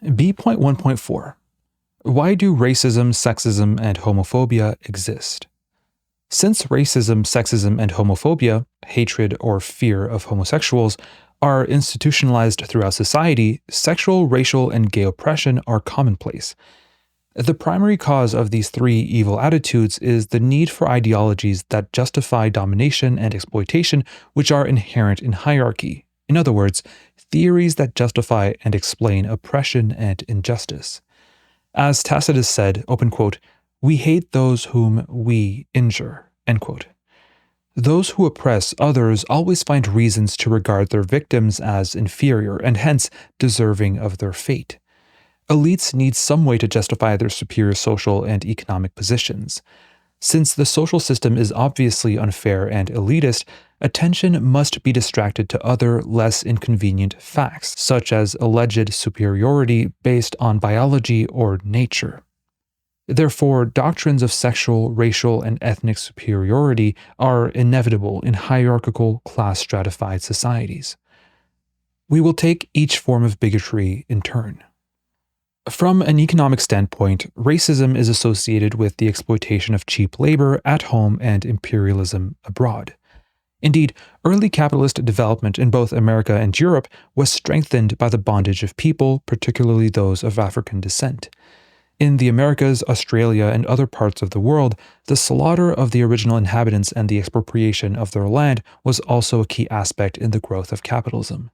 B.1.4. Why do racism, sexism, and homophobia exist? Since racism, sexism, and homophobia, hatred or fear of homosexuals, are institutionalized throughout society, sexual, racial, and gay oppression are commonplace. The primary cause of these three evil attitudes is the need for ideologies that justify domination and exploitation, which are inherent in hierarchy. In other words, theories that justify and explain oppression and injustice. As Tacitus said, open quote, "We hate those whom we injure," end quote. Those who oppress others always find reasons to regard their victims as inferior and hence deserving of their fate. Elites need some way to justify their superior social and economic positions. Since the social system is obviously unfair and elitist, attention must be distracted to other, less inconvenient facts, such as alleged superiority based on biology or nature. Therefore, doctrines of sexual, racial, and ethnic superiority are inevitable in hierarchical, class-stratified societies. We will take each form of bigotry in turn. From an economic standpoint, racism is associated with the exploitation of cheap labor at home and imperialism abroad. Indeed, early capitalist development in both America and Europe was strengthened by the bondage of people, particularly those of African descent. In the Americas, Australia, and other parts of the world, the slaughter of the original inhabitants and the expropriation of their land was also a key aspect in the growth of capitalism.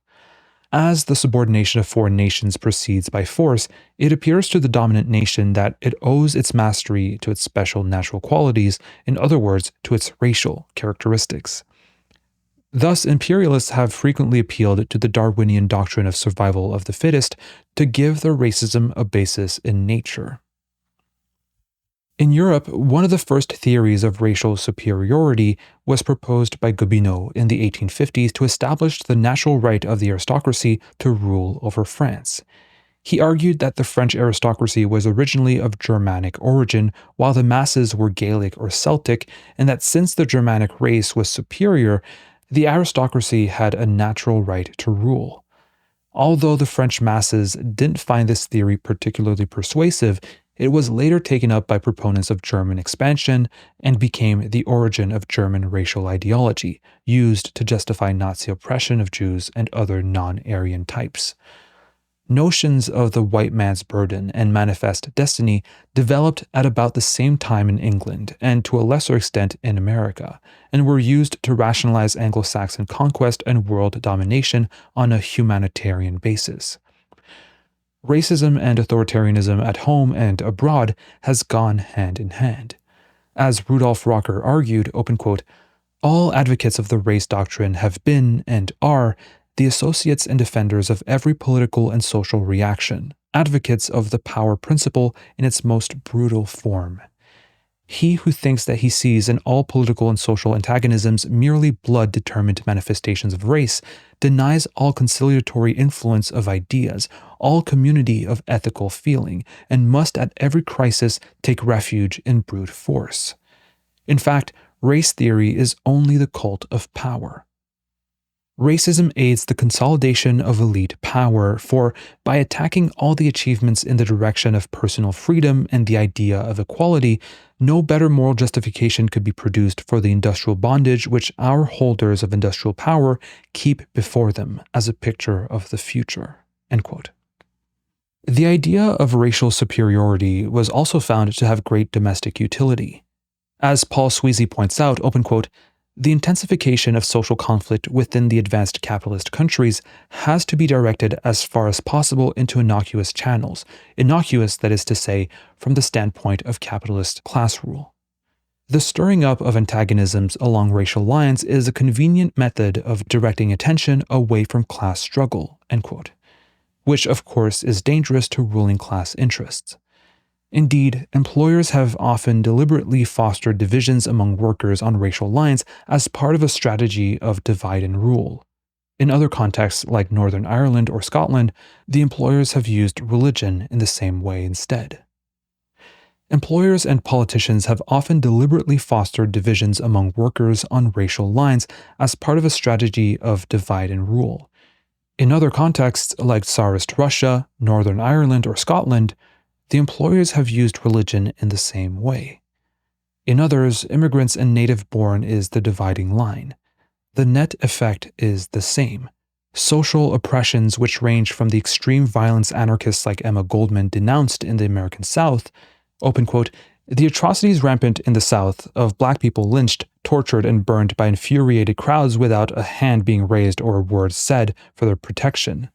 As the subordination of foreign nations proceeds by force, it appears to the dominant nation that it owes its mastery to its special natural qualities, in other words, to its racial characteristics. Thus, imperialists have frequently appealed to the Darwinian doctrine of survival of the fittest to give their racism a basis in nature. In Europe, one of the first theories of racial superiority was proposed by Gobineau in the 1850s to establish the natural right of the aristocracy to rule over France. He argued that the French aristocracy was originally of Germanic origin, while the masses were Gaelic or Celtic, and that since the Germanic race was superior, the aristocracy had a natural right to rule. Although the French masses didn't find this theory particularly persuasive, it was later taken up by proponents of German expansion and became the origin of German racial ideology, used to justify Nazi oppression of Jews and other non-Aryan types. Notions of the white man's burden and manifest destiny developed at about the same time in England and to a lesser extent in America, and were used to rationalize Anglo-Saxon conquest and world domination on a humanitarian basis. Racism and authoritarianism at home and abroad has gone hand in hand. As Rudolf Rocker argued, open quote, "All advocates of the race doctrine have been, and are, the associates and defenders of every political and social reaction, advocates of the power principle in its most brutal form. He who thinks that he sees in all political and social antagonisms merely blood-determined manifestations of race denies all conciliatory influence of ideas, all community of ethical feeling, and must at every crisis take refuge in brute force. In fact, race theory is only the cult of power. Racism aids the consolidation of elite power, for by attacking all the achievements in the direction of personal freedom and the idea of equality, no better moral justification could be produced for the industrial bondage which our holders of industrial power keep before them as a picture of the future." End quote. The idea of racial superiority was also found to have great domestic utility. As Paul Sweezy points out, open quote, "The intensification of social conflict within the advanced capitalist countries has to be directed as far as possible into innocuous channels, innocuous, that is to say, from the standpoint of capitalist class rule. The stirring up of antagonisms along racial lines is a convenient method of directing attention away from class struggle," end quote, which of course is dangerous to ruling class interests. Indeed, employers have often deliberately fostered divisions among workers on racial lines as part of a strategy of divide and rule. In other contexts, like Northern Ireland or Scotland, the employers have used religion in the same way instead. Employers and politicians have often deliberately fostered divisions among workers on racial lines as part of a strategy of divide and rule. In other contexts, like Tsarist Russia, Northern Ireland, or Scotland, the employers have used religion in the same way. In others, immigrants and native-born is the dividing line. The net effect is the same. Social oppressions which range from the extreme violence anarchists like Emma Goldman denounced in the American South, open quote, the atrocities rampant in the South of black people lynched, tortured, and burned by infuriated crowds without a hand being raised or a word said for their protection,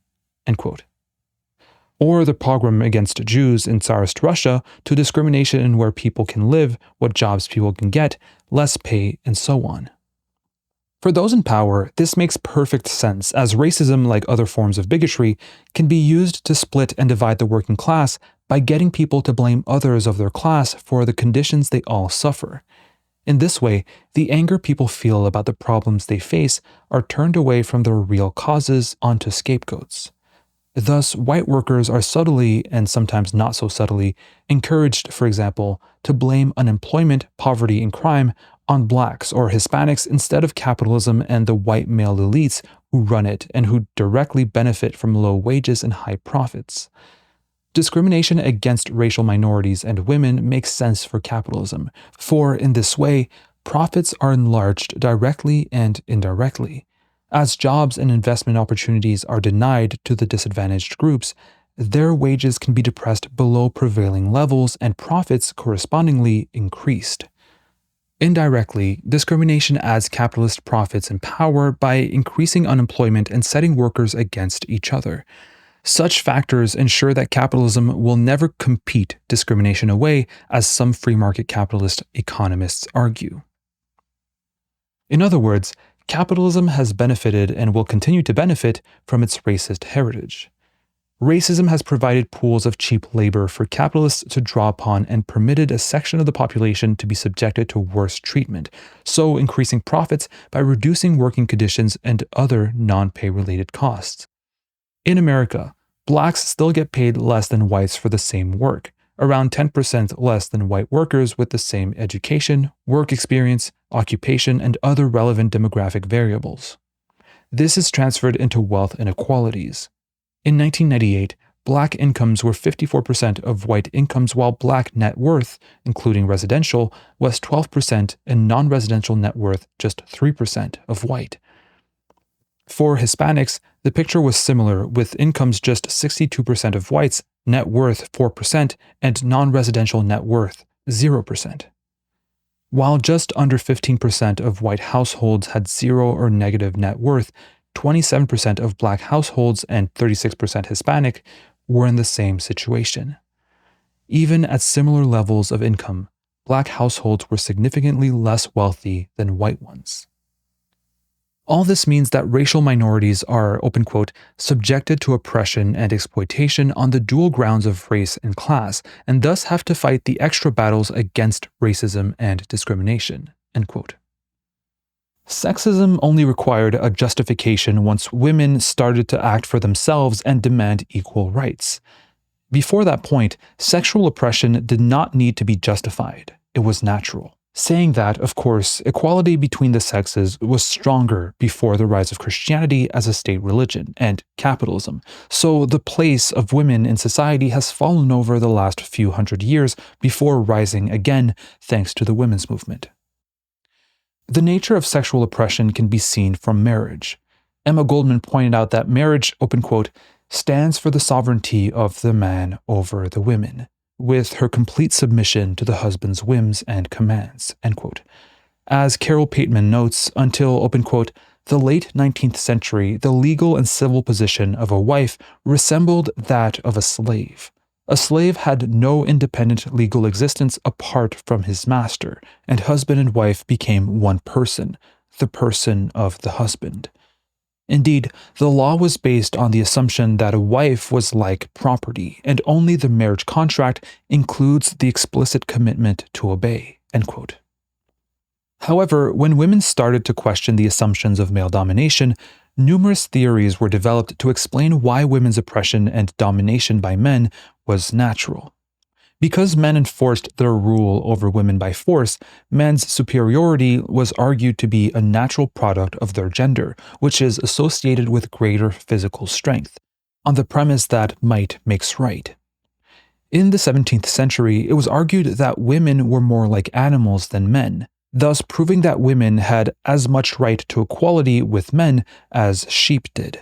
end quote. Or the pogrom against Jews in Tsarist Russia to discrimination in where people can live, what jobs people can get, less pay, and so on. For those in power, this makes perfect sense, as racism, like other forms of bigotry, can be used to split and divide the working class by getting people to blame others of their class for the conditions they all suffer. In this way, the anger people feel about the problems they face are turned away from their real causes onto scapegoats. Thus, white workers are subtly, and sometimes not so subtly, encouraged, for example, to blame unemployment, poverty, and crime on blacks or Hispanics instead of capitalism and the white male elites who run it and who directly benefit from low wages and high profits. Discrimination against racial minorities and women makes sense for capitalism, for in this way, profits are enlarged directly and indirectly. As jobs and investment opportunities are denied to the disadvantaged groups, their wages can be depressed below prevailing levels and profits correspondingly increased. Indirectly, discrimination adds capitalist profits and power by increasing unemployment and setting workers against each other. Such factors ensure that capitalism will never compete discrimination away, as some free market capitalist economists argue. In other words, capitalism has benefited and will continue to benefit from its racist heritage. Racism has provided pools of cheap labor for capitalists to draw upon and permitted a section of the population to be subjected to worse treatment, so increasing profits by reducing working conditions and other non-pay related costs. In America, blacks still get paid less than whites for the same work, around 10% less than white workers with the same education, work experience, occupation, and other relevant demographic variables. This is transferred into wealth inequalities. In 1998, black incomes were 54% of white incomes, while black net worth, including residential, was 12% and non-residential net worth just 3% of white. For Hispanics, the picture was similar, with incomes just 62% of whites, net worth 4%, and non-residential net worth 0%. While just under 15% of white households had zero or negative net worth, 27% of black households and 36% Hispanic were in the same situation. Even at similar levels of income, black households were significantly less wealthy than white ones. All this means that racial minorities are, open quote, subjected to oppression and exploitation on the dual grounds of race and class, and thus have to fight the extra battles against racism and discrimination, end quote. Sexism only required a justification once women started to act for themselves and demand equal rights. Before that point, sexual oppression did not need to be justified. It was natural. Saying that, of course, equality between the sexes was stronger before the rise of Christianity as a state religion and capitalism, so the place of women in society has fallen over the last few hundred years before rising again thanks to the women's movement. The nature of sexual oppression can be seen from marriage. Emma Goldman pointed out that marriage, open quote, stands for the sovereignty of the man over the women, with her complete submission to the husband's whims and commands, end quote. As Carol Pateman notes, until, open quote, the late 19th century, the legal and civil position of a wife resembled that of a slave. A slave had no independent legal existence apart from his master, and husband and wife became one person, the person of the husband. Indeed, the law was based on the assumption that a wife was like property, and only the marriage contract includes the explicit commitment to obey, end quote. However, when women started to question the assumptions of male domination, numerous theories were developed to explain why women's oppression and domination by men was natural. Because men enforced their rule over women by force, men's superiority was argued to be a natural product of their gender, which is associated with greater physical strength, on the premise that might makes right. In the 17th century, it was argued that women were more like animals than men, thus proving that women had as much right to equality with men as sheep did.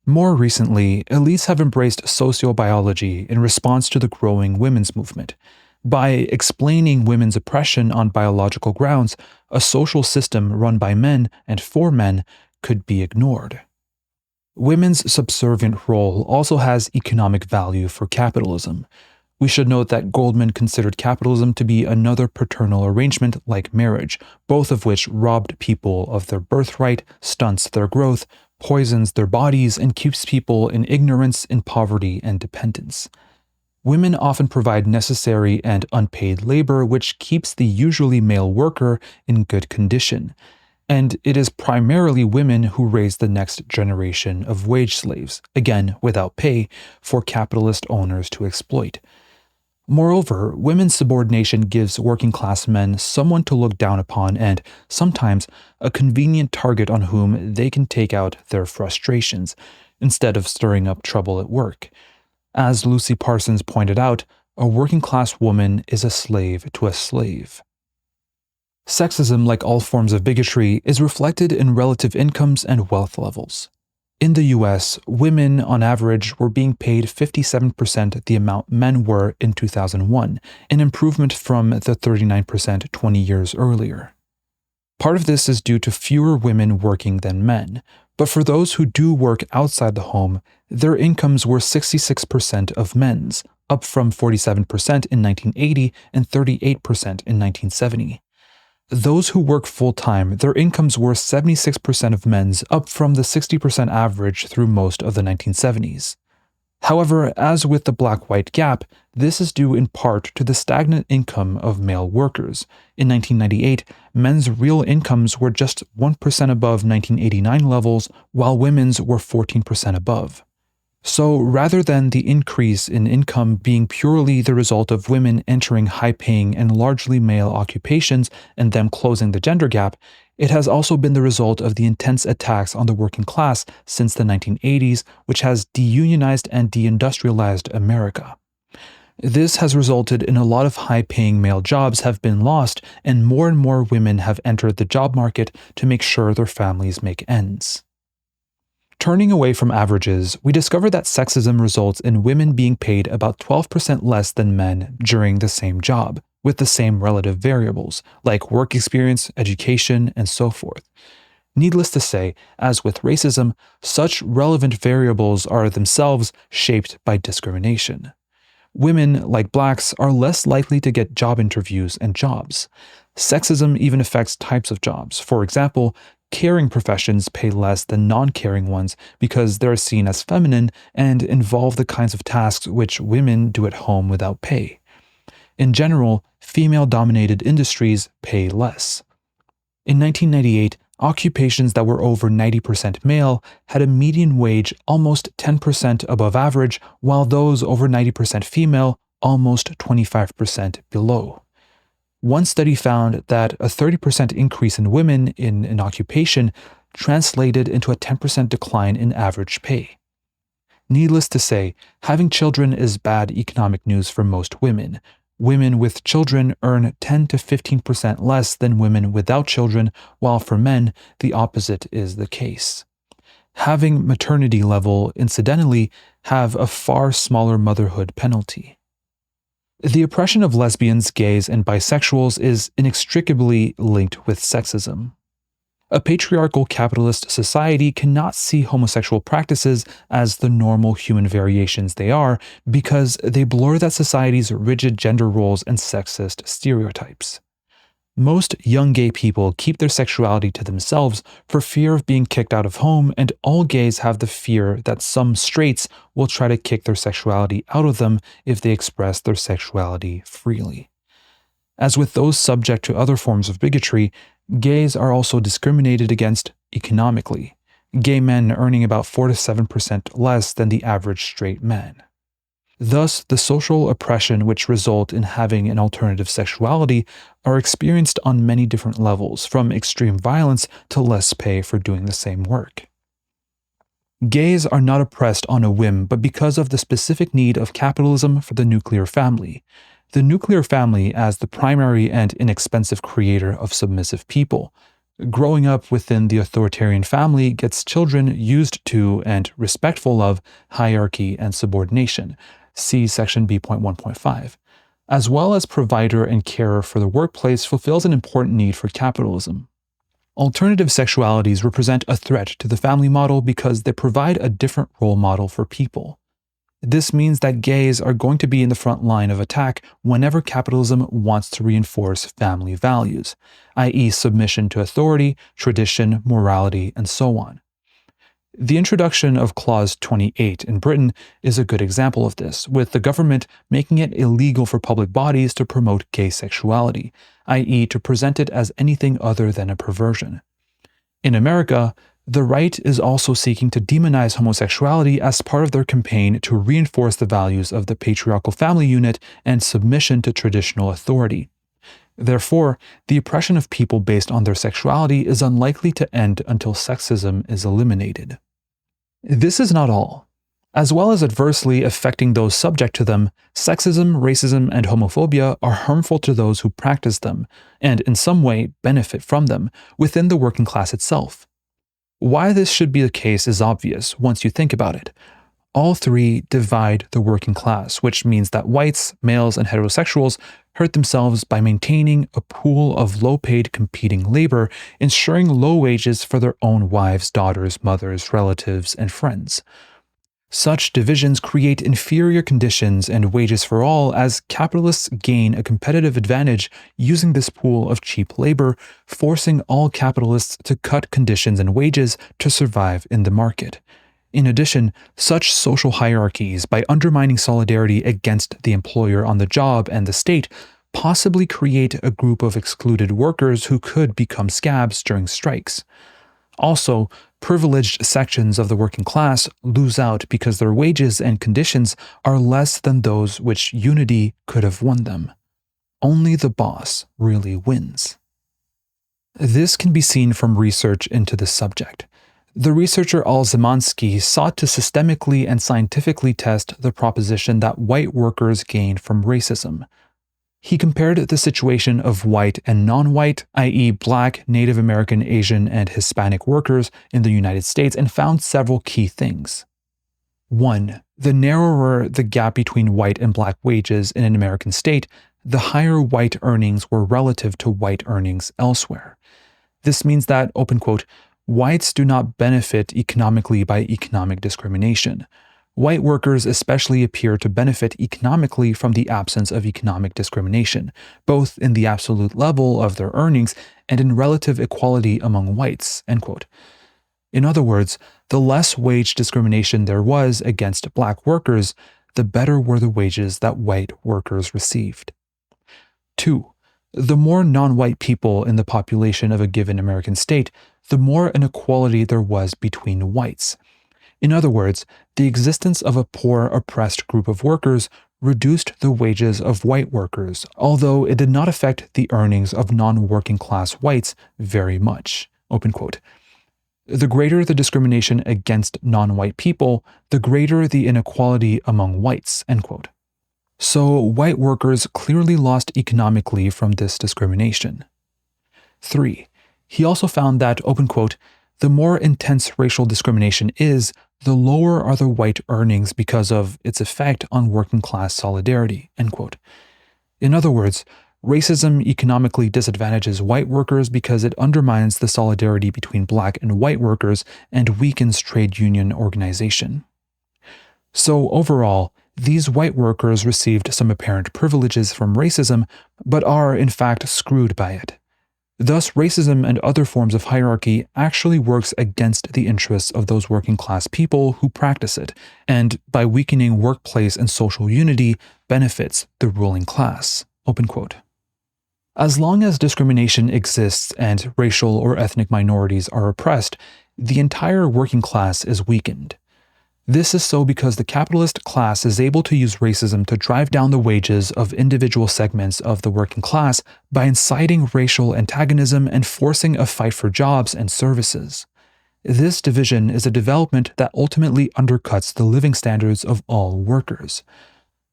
More recently, elites have embraced sociobiology in response to the growing women's movement. By explaining women's oppression on biological grounds, a social system run by men and for men could be ignored. Women's subservient role also has economic value for capitalism. We should note that Goldman considered capitalism to be another paternal arrangement like marriage, both of which robbed people of their birthright, stunts their growth, poisons their bodies, and keeps people in ignorance, in poverty, and dependence. Women often provide necessary and unpaid labor, which keeps the usually male worker in good condition. And it is primarily women who raise the next generation of wage slaves, again without pay, for capitalist owners to exploit. Moreover, women's subordination gives working-class men someone to look down upon and, sometimes, a convenient target on whom they can take out their frustrations, instead of stirring up trouble at work. As Lucy Parsons pointed out, a working-class woman is a slave to a slave. Sexism, like all forms of bigotry, is reflected in relative incomes and wealth levels. In the US, women, on average, were being paid 57% the amount men were in 2001, an improvement from the 39% 20 years earlier. Part of this is due to fewer women working than men, but for those who do work outside the home, their incomes were 66% of men's, up from 47% in 1980 and 38% in 1970. Those who work full-time, their incomes were 76% of men's, up from the 60% average through most of the 1970s. However, as with the black-white gap, this is due in part to the stagnant income of male workers. In 1998, men's real incomes were just 1% above 1989 levels, while women's were 14% above. So rather than the increase in income being purely the result of women entering high-paying and largely male occupations and them closing the gender gap, it has also been the result of the intense attacks on the working class since the 1980s, which has deunionized and deindustrialized America. This has resulted in a lot of high-paying male jobs have been lost, and more women have entered the job market to make sure their families make ends. Turning away from averages, we discover that sexism results in women being paid about 12% less than men during the same job, with the same relative variables, like work experience, education, and so forth. Needless to say, as with racism, such relevant variables are themselves shaped by discrimination. Women, like blacks, are less likely to get job interviews and jobs. Sexism even affects types of jobs. For example, caring professions pay less than non-caring ones because they're seen as feminine and involve the kinds of tasks which women do at home without pay. In general, female-dominated industries pay less. In 1998, occupations that were over 90% male had a median wage almost 10% above average, while those over 90% female almost 25% below. One study found that a 30% increase in women in an occupation translated into a 10% decline in average pay. Needless to say, having children is bad economic news for most women. Women with children earn 10 to 15% less than women without children, while for men, the opposite is the case. Having maternity leave, incidentally, have a far smaller motherhood penalty. The oppression of lesbians, gays, and bisexuals is inextricably linked with sexism. A patriarchal capitalist society cannot see homosexual practices as the normal human variations they are because they blur that society's rigid gender roles and sexist stereotypes. Most young gay people keep their sexuality to themselves for fear of being kicked out of home, and all gays have the fear that some straights will try to kick their sexuality out of them if they express their sexuality freely. As with those subject to other forms of bigotry, gays are also discriminated against economically, gay men earning about 4 to 7% less than the average straight man. Thus, the social oppression which result in having an alternative sexuality are experienced on many different levels, from extreme violence to less pay for doing the same work. Gays are not oppressed on a whim, but because of the specific need of capitalism for the nuclear family. The nuclear family as the primary and inexpensive creator of submissive people. Growing up within the authoritarian family gets children used to and respectful of hierarchy and subordination. See section B.1.5. As well as provider and carer for the workplace fulfills an important need for capitalism. Alternative sexualities represent a threat to the family model because they provide a different role model for people. This means that gays are going to be in the front line of attack whenever capitalism wants to reinforce family values, i.e. submission to authority, tradition, morality, and so on. The introduction of Clause 28 in Britain is a good example of this, with the government making it illegal for public bodies to promote gay sexuality, i.e. to present it as anything other than a perversion. In America, the right is also seeking to demonize homosexuality as part of their campaign to reinforce the values of the patriarchal family unit and submission to traditional authority. Therefore, the oppression of people based on their sexuality is unlikely to end until sexism is eliminated. This is not all. As well as adversely affecting those subject to them, sexism, racism, and homophobia are harmful to those who practice them, and in some way benefit from them, within the working class itself. Why this should be the case is obvious once you think about it. All three divide the working class, which means that whites, males, and heterosexuals hurt themselves by maintaining a pool of low-paid competing labor, ensuring low wages for their own wives, daughters, mothers, relatives, and friends. Such divisions create inferior conditions and wages for all as capitalists gain a competitive advantage using this pool of cheap labor, forcing all capitalists to cut conditions and wages to survive in the market. In addition, such social hierarchies, by undermining solidarity against the employer on the job and the state, possibly create a group of excluded workers who could become scabs during strikes. Also, privileged sections of the working class lose out because their wages and conditions are less than those which unity could have won them. Only the boss really wins. This can be seen from research into this subject. The researcher Al-Zemansky sought to systemically and scientifically test the proposition that white workers gain from racism. He compared the situation of white and non-white, i.e. Black, Native American, Asian, and Hispanic workers in the United States and found several key things. 1. The narrower the gap between white and Black wages in an American state, the higher white earnings were relative to white earnings elsewhere. This means that, open quote, whites do not benefit economically by economic discrimination. White workers especially appear to benefit economically from the absence of economic discrimination, both in the absolute level of their earnings and in relative equality among whites, end quote. In other words, the less wage discrimination there was against Black workers, the better were the wages that white workers received. 2. The more non-white people in the population of a given American state, the more inequality there was between whites. In other words, the existence of a poor, oppressed group of workers reduced the wages of white workers, although it did not affect the earnings of non-working class whites very much. Open quote. The greater the discrimination against non-white people, the greater the inequality among whites, end quote. So white workers clearly lost economically from this discrimination. 3. He also found that, open quote, the more intense racial discrimination is, the lower are the white earnings because of its effect on working class solidarity, end quote. In other words, racism economically disadvantages white workers because it undermines the solidarity between Black and white workers and weakens trade union organization. So overall, these white workers received some apparent privileges from racism, but are in fact screwed by it. Thus, racism and other forms of hierarchy actually works against the interests of those working class people who practice it, and by weakening workplace and social unity, benefits the ruling class. Open quote. As long as discrimination exists and racial or ethnic minorities are oppressed, the entire working class is weakened. This is so because the capitalist class is able to use racism to drive down the wages of individual segments of the working class by inciting racial antagonism and forcing a fight for jobs and services. This division is a development that ultimately undercuts the living standards of all workers.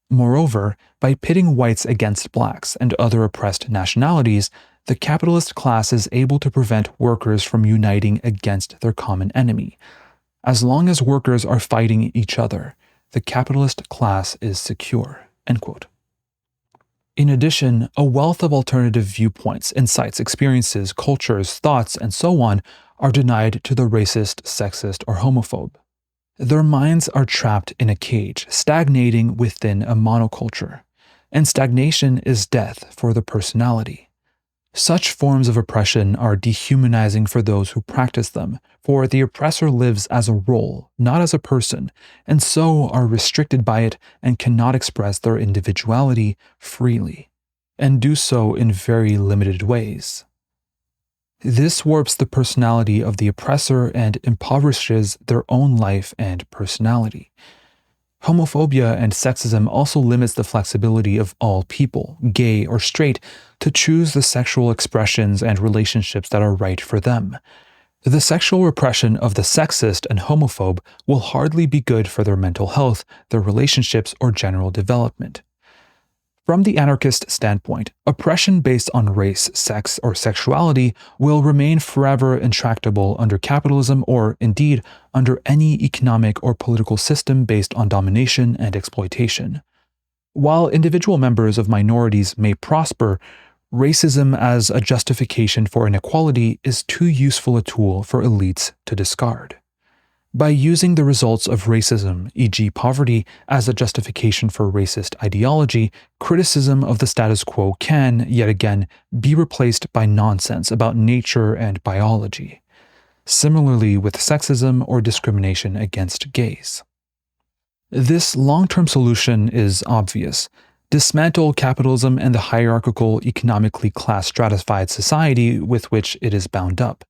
Moreover, by pitting whites against blacks and other oppressed nationalities, the capitalist class is able to prevent workers from uniting against their common enemy. As long as workers are fighting each other, the capitalist class is secure." End quote. In addition, a wealth of alternative viewpoints, insights, experiences, cultures, thoughts, and so on are denied to the racist, sexist, or homophobe. Their minds are trapped in a cage, stagnating within a monoculture, and stagnation is death for the personality. Such forms of oppression are dehumanizing for those who practice them, for the oppressor lives as a role, not as a person, and so are restricted by it and cannot express their individuality freely, and do so in very limited ways. This warps the personality of the oppressor and impoverishes their own life and personality. Homophobia and sexism also limits the flexibility of all people, gay or straight, to choose the sexual expressions and relationships that are right for them. The sexual repression of the sexist and homophobe will hardly be good for their mental health, their relationships, or general development. From the anarchist standpoint, oppression based on race, sex, or sexuality will remain forever intractable under capitalism or, indeed, under any economic or political system based on domination and exploitation. While individual members of minorities may prosper, racism as a justification for inequality is too useful a tool for elites to discard. By using the results of racism, e.g. poverty, as a justification for racist ideology, criticism of the status quo can, yet again, be replaced by nonsense about nature and biology. Similarly with sexism or discrimination against gays. This long-term solution is obvious. Dismantle capitalism and the hierarchical, economically class-stratified society with which it is bound up.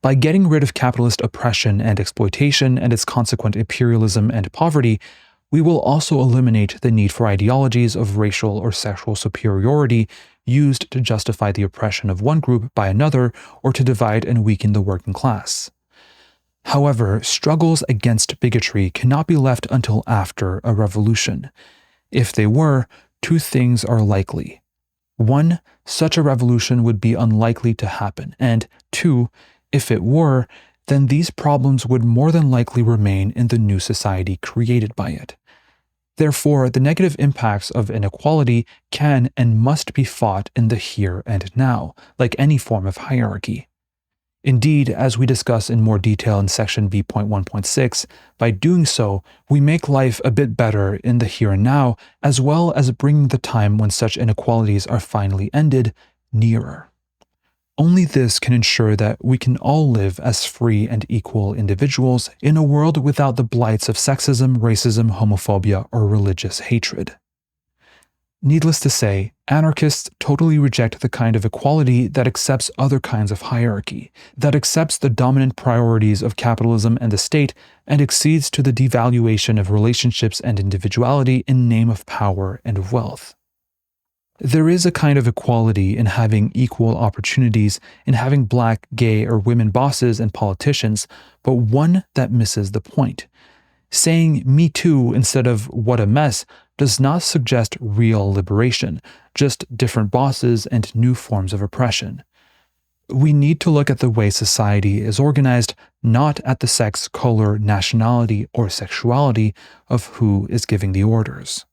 By getting rid of capitalist oppression and exploitation and its consequent imperialism and poverty, we will also eliminate the need for ideologies of racial or sexual superiority used to justify the oppression of one group by another or to divide and weaken the working class. However, struggles against bigotry cannot be left until after a revolution. If they were, two things are likely. 1, such a revolution would be unlikely to happen, and 2, if it were, then these problems would more than likely remain in the new society created by it. Therefore, the negative impacts of inequality can and must be fought in the here and now, like any form of hierarchy. Indeed, as we discuss in more detail in section B.1.6, by doing so, we make life a bit better in the here and now, as well as bringing the time when such inequalities are finally ended nearer. Only this can ensure that we can all live as free and equal individuals in a world without the blights of sexism, racism, homophobia, or religious hatred. Needless to say, anarchists totally reject the kind of equality that accepts other kinds of hierarchy, that accepts the dominant priorities of capitalism and the state, and accedes to the devaluation of relationships and individuality in name of power and wealth. There is a kind of equality in having equal opportunities, in having black, gay, or women bosses and politicians, but one that misses the point. Saying "me too" instead of "what a mess" does not suggest real liberation, just different bosses and new forms of oppression. We need to look at the way society is organized, not at the sex, color, nationality, or sexuality of who is giving the orders.